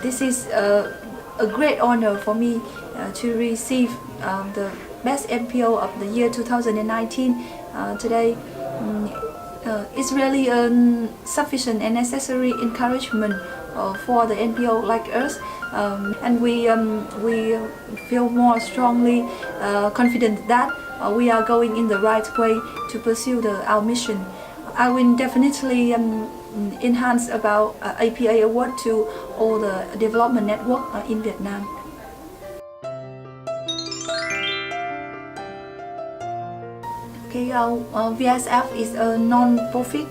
This is a great honor for me to receive the Best NPO of the year 2019 today. It's really a sufficient and necessary encouragement for the NPO like us, and we feel more strongly confident that we are going in the right way to pursue our mission. I will definitely enhance about APA award to all the development network in Vietnam. Okay, VSF is a non-profit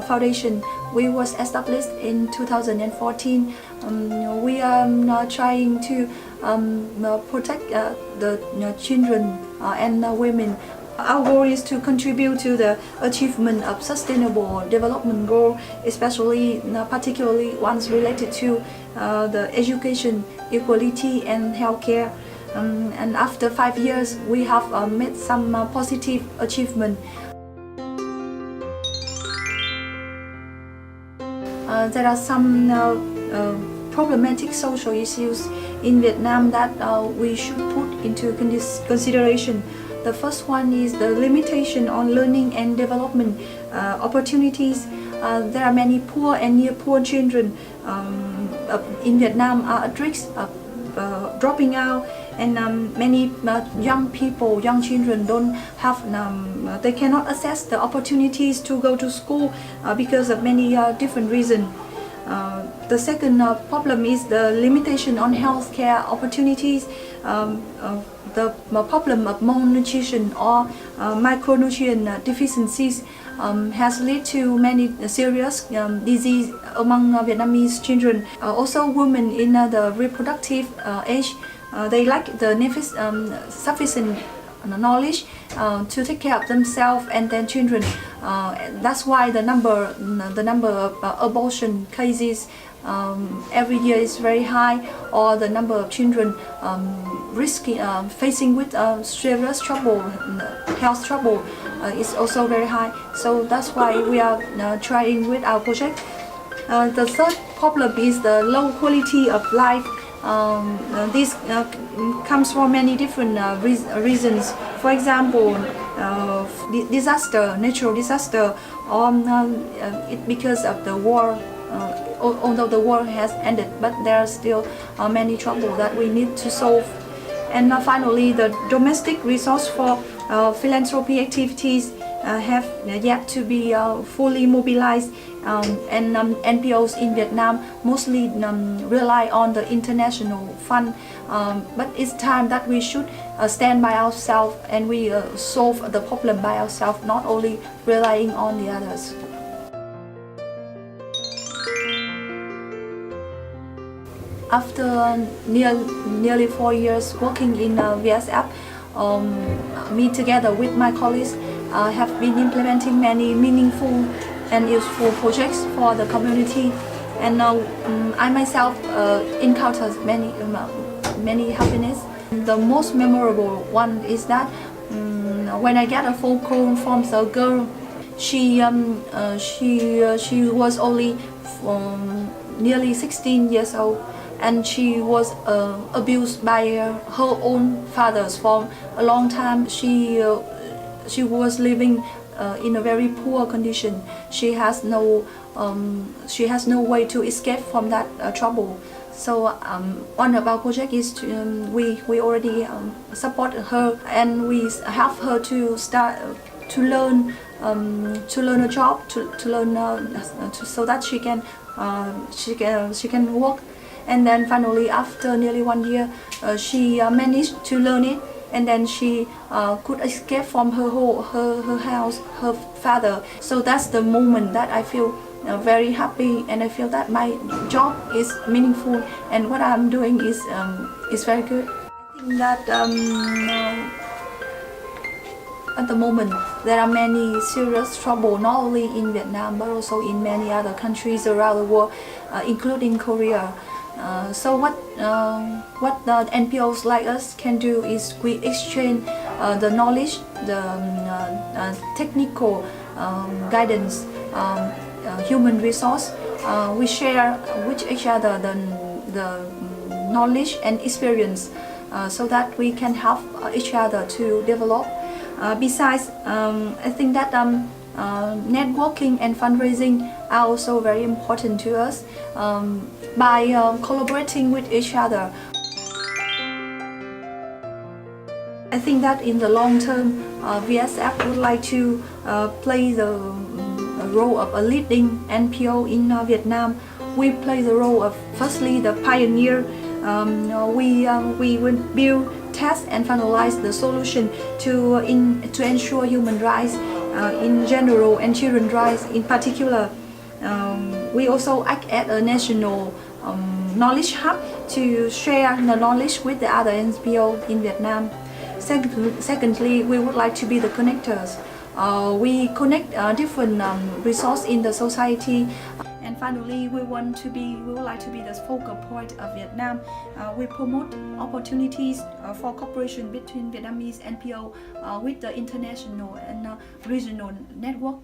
foundation. We was established in 2014. We are trying to protect the children and women. Our goal is to contribute to the achievement of sustainable development goal, especially particularly ones related to the education, equality and healthcare. And after 5 years, we have made some positive achievement. There are some problematic social issues in Vietnam that we should put into consideration. The first one is the limitation on learning and development opportunities. There are many poor and near poor children in Vietnam are at risk of dropping out, and many young children don't have, they cannot access the opportunities to go to school because of many different reasons. The second problem is the limitation on healthcare opportunities. The problem of malnutrition or micronutrient deficiencies has led to many serious disease among Vietnamese children. Also, women in the reproductive age, they lack the sufficient knowledge to take care of themselves and their children. That's why the number of abortion cases every year is very high, or the number of children facing with serious trouble, health trouble is also very high. So that's why we are trying with our project. The third problem is the low quality of life. This comes from many different reasons. For example, natural disaster, or because of the war. Although the war has ended, but there are still many trouble that we need to solve. And finally, the domestic resource for philanthropy activities have yet to be fully mobilized, and NPOs in Vietnam mostly rely on the international fund. But it's time that we should stand by ourselves and we solve the problem by ourselves, not only relying on the others. After nearly 4 years working in VSF, me together with my colleagues have been implementing many meaningful and useful projects for the community, and I myself encountered many happiness. The most memorable one is that when I get a phone call from the girl, she was only nearly 16 years old. And she was abused by her own fathers for a long time. She was living in a very poor condition. She has no way to escape from that trouble. So one of our project is to, we already support her, and we help her to start to learn a job, to learn so that she can work. And then finally, after nearly 1 year, she managed to learn it, and then she could escape from her house, her father. So that's the moment that I feel very happy, and I feel that my job is meaningful, and what I'm doing is very good. I think that at the moment there are many serious trouble, not only in Vietnam but also in many other countries around the world, including Korea. So what the NPOs like us can do is we exchange the knowledge, the technical guidance, human resource. We share with each other the knowledge and experience so that we can help each other to develop. Besides, I think that networking and fundraising are also very important to us. By collaborating with each other, I think that in the long term, VSF would like to play the role of a leading NPO in Vietnam. We play the role of firstly the pioneer. We will build, test and finalize the solution to ensure human rights in general and children's rights in particular. We also act as a national knowledge hub to share the knowledge with the other NPO in Vietnam. Secondly, we would like to be the connectors. We connect different resources in the society. And finally, we would like to be the focal point of Vietnam. We promote opportunities for cooperation between Vietnamese NPO with the international and regional network